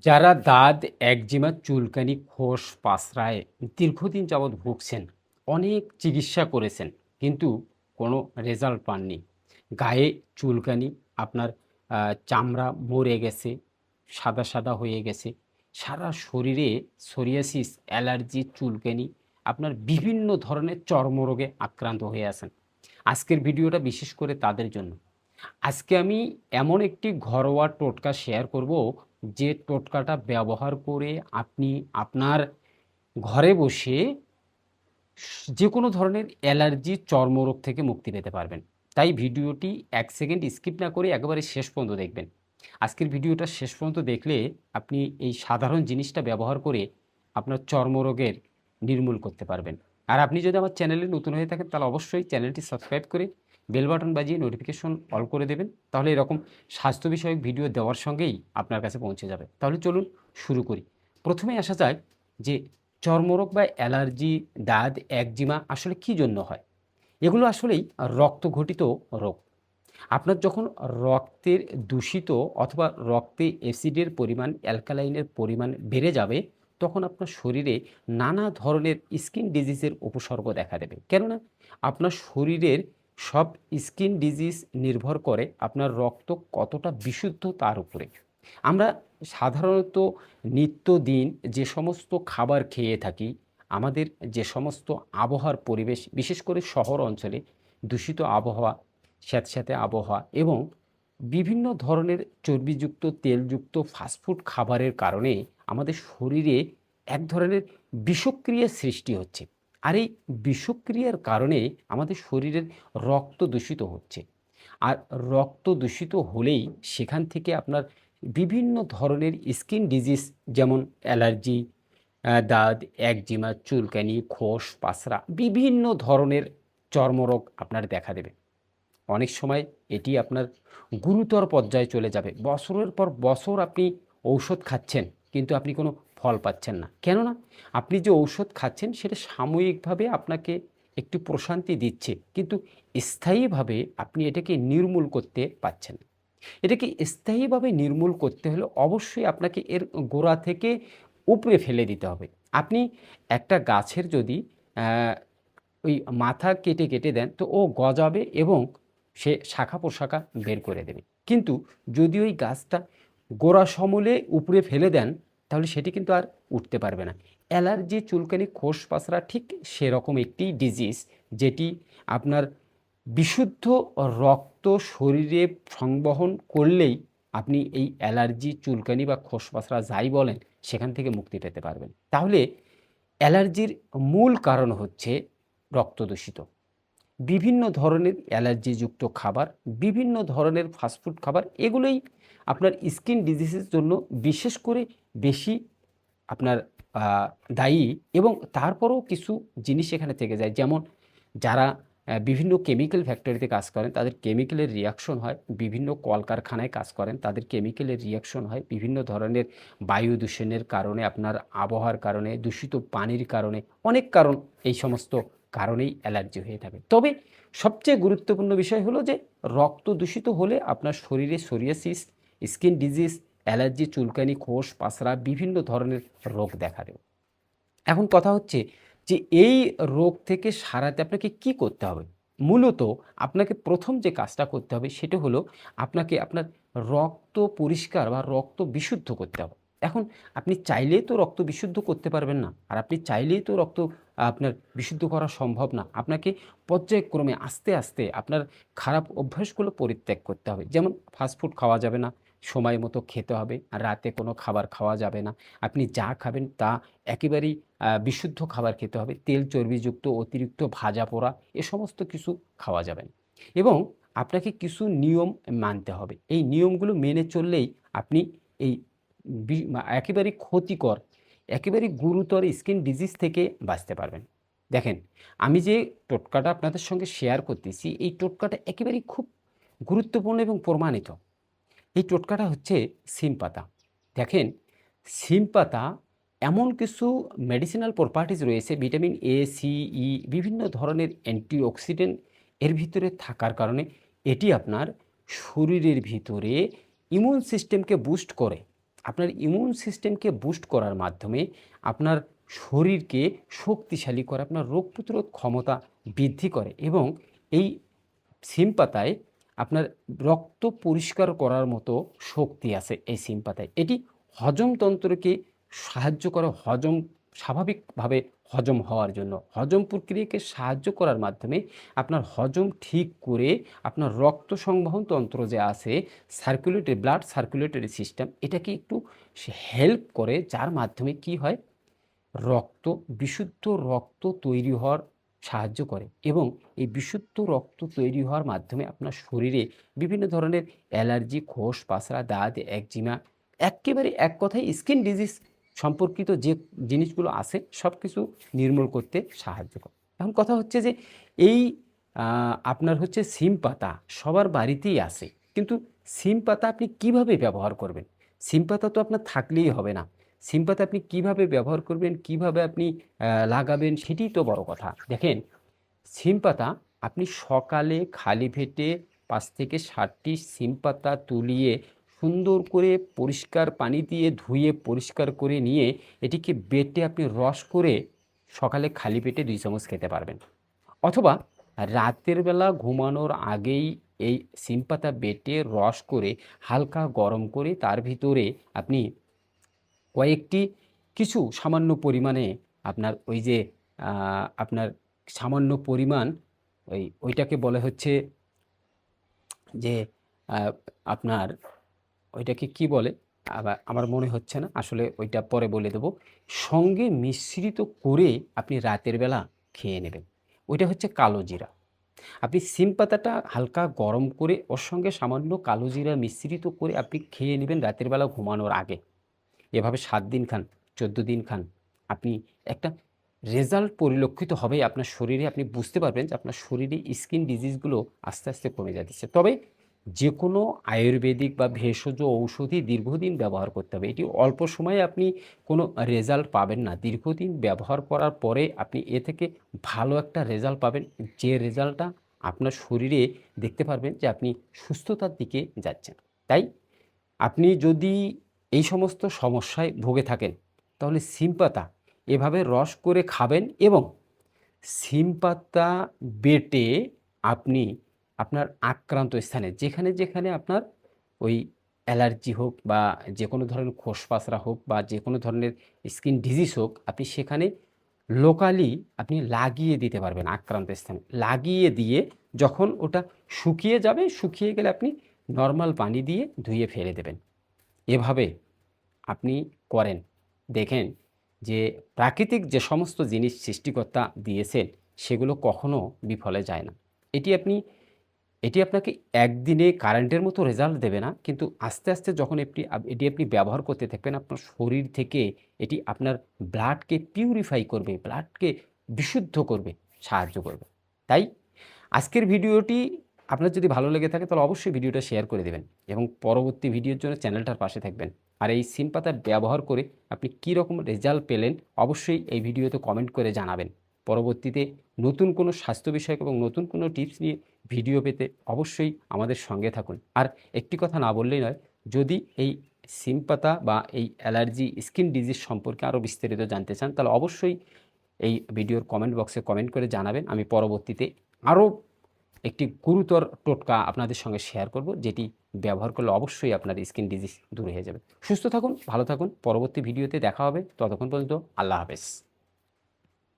যারা দাঁত, একজিমা, চুলকানি, খোস, পাছড়ায় দীর্ঘদিন যাবৎ ভুগছেন, অনেক চিকিৎসা করেছেন কিন্তু কোনো রেজাল্ট পাননি। গায়ে চুলকানি, আপনার চামড়া মরে গেছে, সাদা সাদা হয়ে গেছে, সারা শরীরে সোরিয়াসিস, অ্যালার্জি, চুলকানি, আপনার বিভিন্ন ধরনের চর্মরোগে আক্রান্ত হয়ে আছেন। আজকের ভিডিওটা বিশেষ করে তাদের জন্য। আজকে আমি এমন একটি ঘরোয়া টোটকা শেয়ার করব, যে টোটকাটা ব্যবহার করে আপনি আপনার ঘরে বসে যে কোনো ধরনের অ্যালার্জি, চর্মরোগ থেকে মুক্তি পেতে পারবেন। তাই ভিডিওটি ১ সেকেন্ড স্কিপ না করে একেবারে শেষ পর্যন্ত দেখবেন। আজকের ভিডিওটা শেষ পর্যন্ত দেখলে আপনি এই সাধারণ জিনিসটা ব্যবহার করে আপনার চর্মরোগের নির্মূল করতে পারবেন। আর আপনি যদি আমার চ্যানেলে নতুন হয়ে থাকেন তাহলে অবশ্যই চ্যানেলটি সাবস্ক্রাইব করে বেল বাটন বাজিয়ে নোটিফিকেশন অল করে দেবেন। তাহলে এরকম স্বাস্থ্য বিষয়ক ভিডিও দেওয়ার সঙ্গেই আপনার কাছে পৌঁছে যাবে। তাহলে চলুন শুরু করি। প্রথমেই আসা যায় যে চর্মরোগ বা অ্যালার্জি, দাঁত, একজিমা আসলে কী জন্য হয়? এগুলো আসলেই রক্তঘটিত রোগ। আপনার যখন রক্তের দূষিত অথবা রক্তে অ্যাসিডের পরিমাণ, অ্যালকালাইনের পরিমাণ বেড়ে যাবে, তখন আপনার শরীরে নানা ধরনের স্কিন ডিজিজের উপসর্গ দেখা দেবে। কেননা আপনার শরীরের সব স্কিন ডিজিজ নির্ভর করে আপনার রক্ত কতটা বিশুদ্ধ তার উপরে। আমরা সাধারণত নিত্যদিন যে সমস্ত খাবার খেয়ে থাকি, আমাদের যে সমস্ত আবহাওয়ার পরিবেশ, বিশেষ করে শহর অঞ্চলে দূষিত আবহাওয়া, স্যাঁতস্যাঁতে আবহাওয়া এবং বিভিন্ন ধরনের চর্বিযুক্ত, তেলযুক্ত ফাস্টফুড খাবারের কারণে আমাদের শরীরে এক ধরনের বিষক্রিয়ার সৃষ্টি হচ্ছে। আর এই বিষক্রিয়ার কারণে আমাদের শরীরের রক্ত দূষিত হচ্ছে। আর রক্ত দূষিত হলেই সেখান থেকে আপনার বিভিন্ন ধরনের স্কিন ডিজিজ, যেমন অ্যালার্জি, দাঁত, একজিমা, চুলকানি, খোস, পাছড়া, বিভিন্ন ধরনের চর্মরোগ আপনার দেখা দেবে। অনেক সময় এটি আপনার গুরুতর পর্যায়ে চলে যাবে। বছরের পর বছর আপনি ঔষধ খাচ্ছেন কিন্তু আপনি কোনো ফল পাচ্ছেন না। কেননা আপনি যে ঔষধ খাচ্ছেন সেটা সাময়িকভাবে আপনাকে একটু প্রশান্তি দিচ্ছে, কিন্তু স্থায়ীভাবে আপনি এটাকে নির্মূল করতে পারছেন না। এটাকে স্থায়ীভাবে নির্মূল করতে হলে অবশ্যই আপনাকে এর গোড়া থেকে উপড়ে ফেলে দিতে হবে। আপনি একটা গাছের যদি ওই মাথা কেটে কেটে দেন তো ও গজাবে এবং সে শাখা প্রশাখা বের করে দেবে। কিন্তু যদি ওই গাছটা গোড়া সমূলে উপড়ে ফেলে দেন তাহলে সেটি কিন্তু আর উঠতে পারবে না। অ্যালার্জি, চুলকানি, খোস পাছড়া ঠিক সেরকম একটি ডিজিজ, যেটি আপনার বিশুদ্ধ রক্ত শরীরে সংবহন করলেই আপনি এই অ্যালার্জি, চুলকানি বা খোস পাছড়া যাই বলেন সেখান থেকে মুক্তি পেতে পারবেন। তাহলে অ্যালার্জির মূল কারণ হচ্ছে রক্ত দূষিত। বিভিন্ন ধরনের অ্যালার্জিযুক্ত খাবার, বিভিন্ন ধরনের ফাস্টফুড খাবার, এগুলোই আপনার স্কিন ডিজিজের জন্য বিশেষ করে বেশি আপনার আ দায়ী। এবং তারপরেও কিছু জিনিস এখানে থেকে যায়। যেমন যারা বিভিন্ন কেমিক্যাল ফ্যাক্টরিতে কাজ করেন তাদের কেমিক্যালের রিঅ্যাকশন হয়, বিভিন্ন কলকারখানায় কাজ করেন তাদের কেমিক্যালের রিঅ্যাকশন হয়, বিভিন্ন ধরনের বায়ু দূষণের কারণে, আপনার আবহাওয়ার কারণে, দূষিত পানির কারণে, অনেক কারণ, এই সমস্ত কারণেই অ্যালার্জি হয়ে থাকে। তবে সবচেয়ে গুরুত্বপূর্ণ বিষয় হলো যে রক্ত দূষিত হলে আপনার শরীরে সোরিয়াসিস, স্কিন ডিজিজ, অ্যালার্জি, চুলকানি, খোস, পাছড়া, বিভিন্ন ধরনের রোগ দেখা দেবে। এখন কথা হচ্ছে যে এই রোগ থেকে সারাতে আপনাকে কি করতে হবে? মূলত আপনাকে প্রথম যে কাজটা করতে হবে সেটা হলো আপনাকে আপনার রক্ত পরিষ্কার বা রক্ত বিশুদ্ধ করতে হবে। এখন আপনি চাইলেই তো রক্ত বিশুদ্ধ করতে পারবেন না। আর আপনি চাইলেই তো রক্ত আপনার বিশুদ্ধ করা সম্ভব না। আপনাকে পর্যায়ক্রমে আস্তে, আস্তে আপনার খারাপ অভ্যাসগুলো পরিত্যাগ করতে হবে। যেমন ফাস্ট ফুড খাওয়া যাবে না, সময় মতো খেতে হবে, আর রাতে কোনো খাবার খাওয়া যাবে না। আপনি যা খাবেন তা একেবারেই বিশুদ্ধ খাবার খেতে হবে। তেল চর্বিযুক্ত অতিরিক্ত ভাজা পোড়া এ সমস্ত কিছু খাওয়া যাবে না। এবং আপনাকে কিছু নিয়ম মানতে হবে। এই নিয়মগুলো মেনে চললেই আপনি এই একেবারেই ক্ষতিকর, একেবারেই গুরুতর স্কিন ডিজিজ থেকে বাঁচতে পারবেন। দেখেন, আমি যে টোটকাটা আপনাদের সঙ্গে শেয়ার করতেছি, এই টোটকাটা একেবারেই খুব গুরুত্বপূর্ণ এবং প্রমাণিত। এই টোটকাটা হচ্ছে সিম পাতা। দেখেন, সিম পাতা এমন কিছু মেডিসিনাল প্রপার্টিজ রয়েছে, ভিটামিন এ, সি, ই, বিভিন্ন ধরনের অ্যান্টিঅক্সিডেন্ট এর ভিতরে থাকার কারণে এটি আপনার শরীরের ভিতরে ইমিউন সিস্টেমকে বুস্ট করে। আপনার ইমিউন সিস্টেমকে বুস্ট করার মাধ্যমে আপনার শরীরকে শক্তিশালী করে, আপনার রোগ প্রতিরোধ ক্ষমতা বৃদ্ধি করে এবং এই সিম পাতায় আপনার রক্ত পরিষ্কার করার মতো শক্তি আছে এই সিম পাতায়। এটি হজমতন্ত্রকে সাহায্য করে স্বাভাবিকভাবে হজম হওয়ার জন্য। হজম প্রক্রিয়াকে সাহায্য করার মাধ্যমে আপনার হজম ঠিক করে আপনার রক্ত সংবহন তন্ত্র যে আছে, ব্লাড সার্কুলেটরি সিস্টেম, এটাকে একটু হেল্প করে, যার মাধ্যমে কি হয়, রক্ত বিশুদ্ধ রক্ত তৈরি হওয়ার সাহায্য করে এবং এই বিশুদ্ধ রক্ত তৈরি হওয়ার মাধ্যমে আপনার শরীরে বিভিন্ন ধরনের অ্যালার্জি, খোস পাসরা, দাঁত, একজিমা, এক্কেবারে এক কথায় স্কিন ডিজিজ সম্পর্কিত যে জিনিসগুলো আছে সব কিছু নির্মূল করতে সাহায্য করে। এখন কথা হচ্ছে যে এই আপনার হচ্ছে সিম পাতা সবার বাড়িতেই আছে, কিন্তু সিম পাতা আপনি কিভাবে ব্যবহার করবেন? সিম পাতা তো আপনার থাকলেই হবে না। সিম পাতা আপনি কিভাবে ব্যবহার করবেন, কিভাবে আপনি লাগাবেন, সেটিই তো বড় কথা। দেখেন, সিম পাতা আপনি সকালে খালি পেটে ৫ থেকে ৭টি সিম পাতা তুলিয়ে সুন্দর করে পরিষ্কার পানি দিয়ে ধুয়ে পরিষ্কার করে নিয়ে এটিকে বেটে আপনি রস করে সকালে খালি পেটে ২ চামচ খেতে পারবেন। অথবা রাতের বেলা ঘুমানোর আগেই এই সিম পাতা বেটে রস করে হালকা গরম করে তার ভিতরে আপনি কয়েকটি কিছু সামান্য পরিমাণে আপনার ওই যে আপনার সামান্য পরিমাণ ওইটাকে বলে হচ্ছে যে আ আপনার ওইটাকে কি বলে? আমার মনে হচ্ছে না। আসলে ওইটা পরে বলে দেব। সঙ্গে মিশ্রিত করে আপনি রাতের বেলা খেয়ে নেবেন। ওইটা হচ্ছে কালো জিরা। আপনি সিম পাতাটা হালকা গরম করে ওর সঙ্গে সামান্য কালো জিরা মিশ্রিত করে আপনি খেয়ে নেবেন রাতের বেলা ঘুমানোর আগে। এভাবে ৭ দিন খান, ১৪ দিন খান। আপনি একটা রেজাল্ট পরিলক্ষিত হবে আপনার শরীরে। আপনি বুঝতে পারবেন যে আপনার শরীরে স্কিন ডিজিজগুলো আস্তে, আস্তে কমে যাচ্ছে। তবে যেকোনো আয়ুর্বেদিক বা ভেষজ ঔষধি দীর্ঘদিন ব্যবহার করতে হবে। এটি অল্প সময়ে আপনি কোনো রেজাল্ট পাবেন না। দীর্ঘদিন ব্যবহার করার পরে আপনি এ থেকে ভালো একটা রেজাল্ট পাবেন। যে রেজাল্টটা আপনার শরীরে দেখতে পারবেন যে আপনি সুস্থতার দিকে যাচ্ছেন। তাই আপনি যদি এই সমস্ত সমস্যায় ভুগে থাকেন, তাহলে সিম পাতা এভাবে রস করে খাবেন এবং সিম পাতা বেটে আপনি আপনার আক্রান্ত স্থানে যেখানে, যেখানে আপনার ওই অ্যালার্জি হোক বা যেকোনো ধরনের খোসপাসরা হোক বা যেকোনো ধরনের স্কিন ডিজিজ হোক, আপনি সেখানে লোকালি আপনি লাগিয়ে দিতে পারবেন আক্রান্ত স্থানে। লাগিয়ে দিয়ে যখন ওটা শুকিয়ে যাবে, শুকিয়ে গেলে আপনি নরমাল পানি দিয়ে ধুয়ে ফেলে দেবেন। এভাবে আপনি করেন, দেখেন যে প্রাকৃতিক যে সমস্ত জিনিস সৃষ্টিকর্তা দিয়েছেন সেগুলো কখনো বিফলে যায় না। এটি আপনি এটি আপনাকে একদিনে কারেন্টের মতো রেজাল্ট দেবে না, কিন্তু আস্তে আস্তে যখন এটি আপনি ব্যবহার করতে থাকবেন, আপনার শরীর থেকে এটি আপনার ব্লাডকে পিউরিফাই করবে, ব্লাডকে বিশুদ্ধ করবে, সাহায্য করবে। তাই আজকের ভিডিওটি আপনার যদি ভালো লেগে থাকে তাহলে অবশ্যই ভিডিওটা শেয়ার করে দেবেন এবং পরবর্তী ভিডিওর জন্য চ্যানেলটার পাশে থাকবেন। আর এই সিম পাতা ব্যবহার করে আপনি কী রকম রেজাল্ট পেলেন অবশ্যই এই ভিডিওতে কমেন্ট করে জানাবেন। পরবর্তীতে নতুন কোনো স্বাস্থ্য বিষয়ক এবং নতুন কোনো টিপস নিয়ে ভিডিও পেতে অবশ্যই আমাদের সঙ্গে থাকুন। আর একটি কথা না বললেই নয়, যদি এই সিম পাতা বা এই অ্যালার্জি স্কিন ডিজিজ সম্পর্কে আরও বিস্তারিত জানতে চান তাহলে অবশ্যই এই ভিডিওর কমেন্ট বক্সে কমেন্ট করে জানাবেন। আমি পরবর্তীতে আরও একটি গুরুতর টোটকা আপনাদের সঙ্গে শেয়ার করব, যেটি ব্যবহার করলে অবশ্যই আপনার স্কিন ডিজিজ দূর হয়ে যাবে। সুস্থ থাকুন, ভালো থাকুন। পরবর্তী ভিডিওতে দেখা হবে। ততক্ষণ পর্যন্ত আল্লাহ হাফেজ।